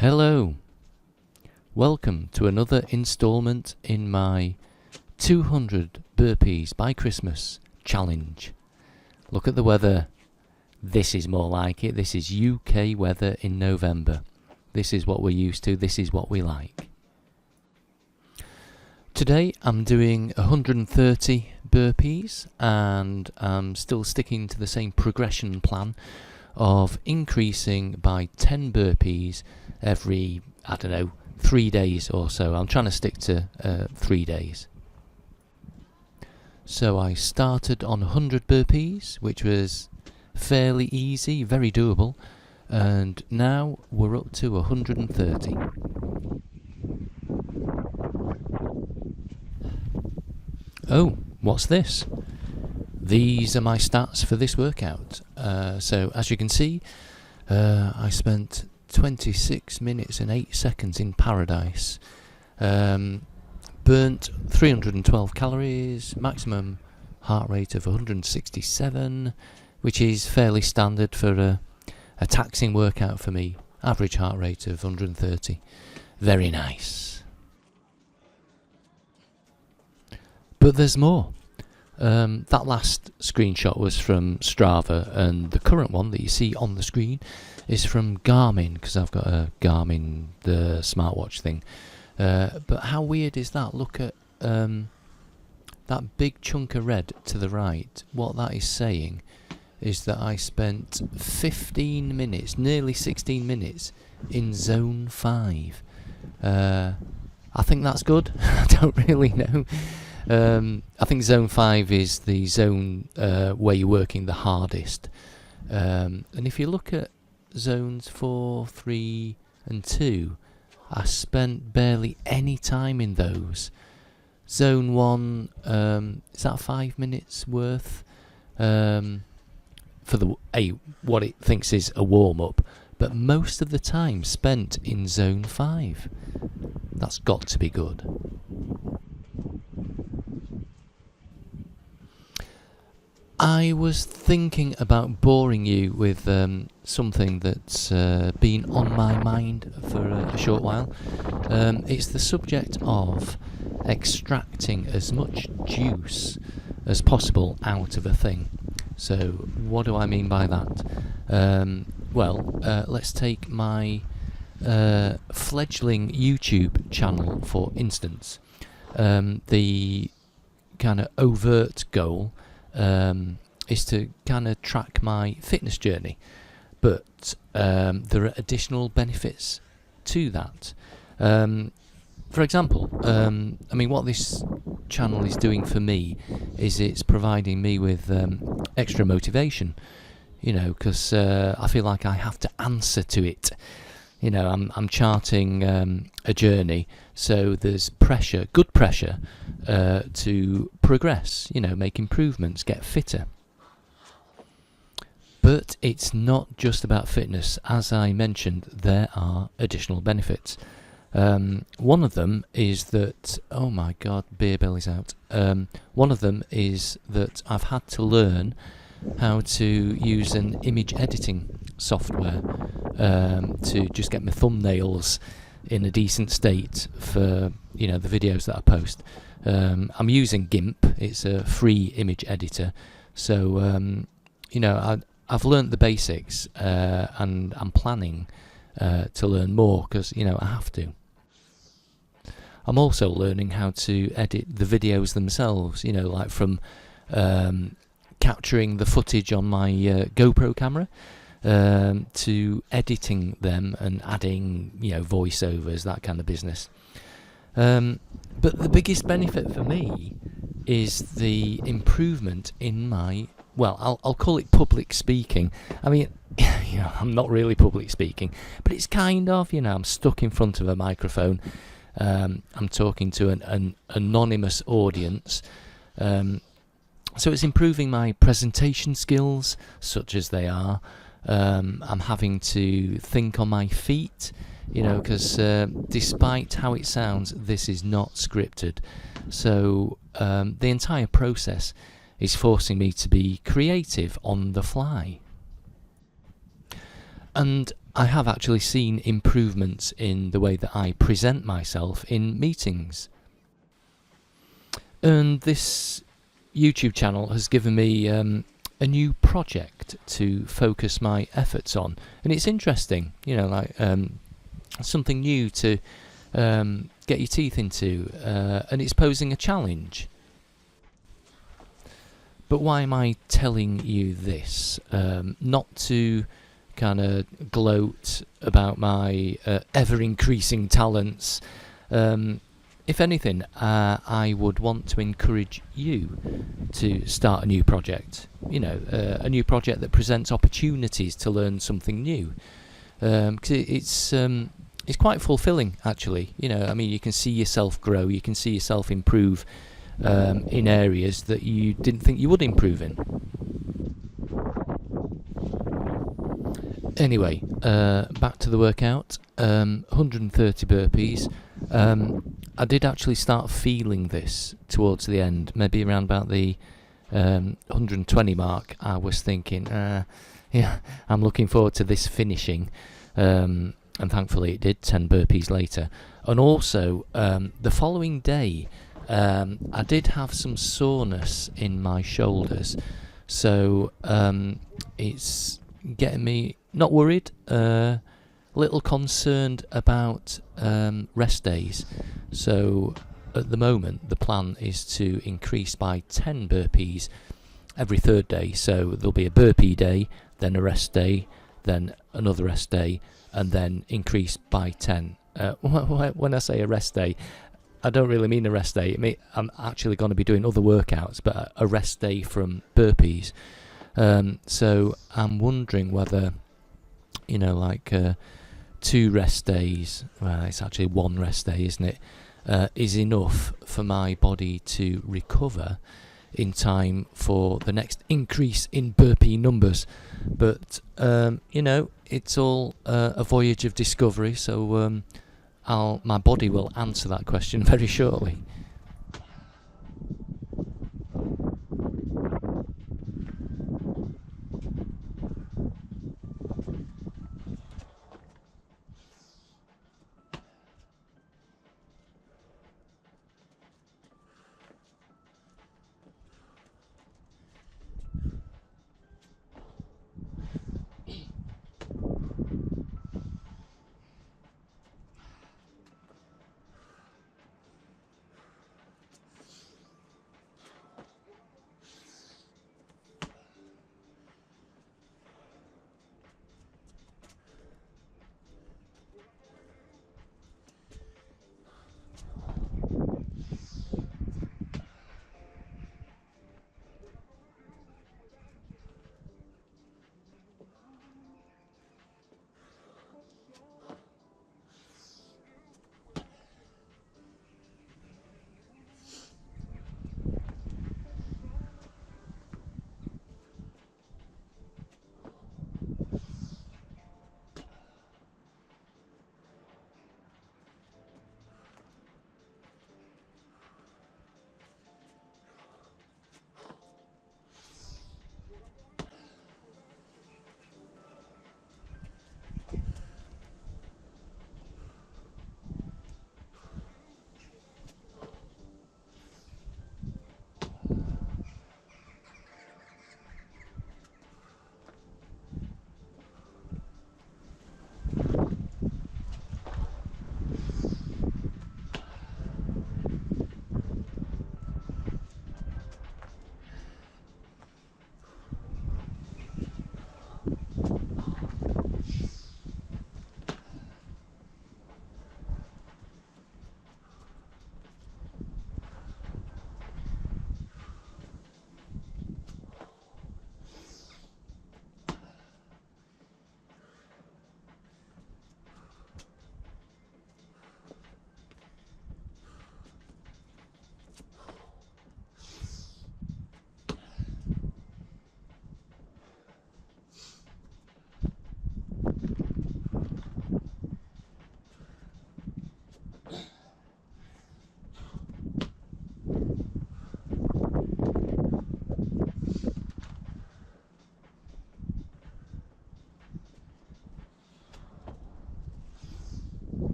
Hello, welcome to another installment in my 200 Burpees by Christmas challenge. Look at the weather. This is more like it. This is UK weather in November. This is what we're used to. This is what we like. Today I'm doing 130 burpees and I'm still sticking to the same progression plan of increasing by 10 burpees every, 3 days or so. I'm trying to stick to 3 days. So I started on 100 burpees, which was fairly easy, very doable, and now we're up to 130. Oh, what's this? These are my stats for this workout. So as you can see, I spent 26 minutes and 8 seconds in paradise. Burnt 312 calories, maximum heart rate of 167, which is fairly standard for a taxing workout for me. Average heart rate of 130. Very nice. But there's more. That last screenshot was from Strava, and the current one that you see on the screen is from Garmin, because I've got a Garmin, the smartwatch thing. But how weird is that? Look at that big chunk of red to the right. What that is saying is that I spent 15 minutes, nearly 16 minutes, in zone 5. I think that's good. I don't really know. I think zone 5 is the zone where you're working the hardest. And if you look at zones 4, 3 and 2, I spent barely any time in those. Zone 1, is that 5 minutes worth for what it thinks is a warm-up, but most of the time spent in zone 5. That's got to be good. I was thinking about boring you with something that's been on my mind for a short while. It's the subject of extracting as much juice as possible out of a thing. So what do I mean by that? Let's take my fledgling YouTube channel for instance. The kind of overt goal is to kind of track my fitness journey, but there are additional benefits to that. For example, what this channel is doing for me is it's providing me with extra motivation, because I feel like I have to answer to it. I'm charting a journey, so there's pressure, good pressure, to progress, make improvements, get fitter. But it's not just about fitness. As I mentioned, there are additional benefits. One of them is that, oh my god, beer belly's out. One of them is that I've had to learn how to use an image editing software to just get my thumbnails in a decent state for the videos that I post. I'm using GIMP. It's a free image editor, so I've learnt the basics, and I'm planning to learn more because I have to. I'm also learning how to edit the videos themselves, like from capturing the footage on my GoPro camera to editing them and adding voiceovers, that kind of business. But the biggest benefit for me is the improvement in my, I'll call it public speaking. I'm not really public speaking, but it's kind of, I'm stuck in front of a microphone. I'm talking to an anonymous audience. So it's improving my presentation skills, such as they are. I'm having to think on my feet, because despite how it sounds, this is not scripted. So the entire process is forcing me to be creative on the fly. And I have actually seen improvements in the way that I present myself in meetings. And this YouTube channel has given me a new project to focus my efforts on, and it's interesting, like something new to get your teeth into, and it's posing a challenge. But why am I telling you this? Not to kind of gloat about my ever-increasing talents. If anything, I would want to encourage you to start a new project. A new project that presents opportunities to learn something new. 'Cause it's quite fulfilling, actually. You can see yourself grow. You can see yourself improve in areas that you didn't think you would improve in. Anyway, back to the workout. 130 burpees. I did actually start feeling this towards the end, maybe around about the 120 mark. I was thinking, I'm looking forward to this finishing, and thankfully it did, 10 burpees later. And also, the following day, I did have some soreness in my shoulders, so it's getting me not worried, a little concerned about rest days. So at the moment the plan is to increase by 10 burpees every third day. So there'll be a burpee day, then a rest day, then another rest day, and then increase by 10. When I say a rest day, I don't really mean a rest day. I'm actually going to be doing other workouts, but a rest day from burpees. So I'm wondering whether, 2 rest days, well, it's actually 1 rest day, isn't it, is enough for my body to recover in time for the next increase in burpee numbers. But, it's all a voyage of discovery, so my body will answer that question very shortly.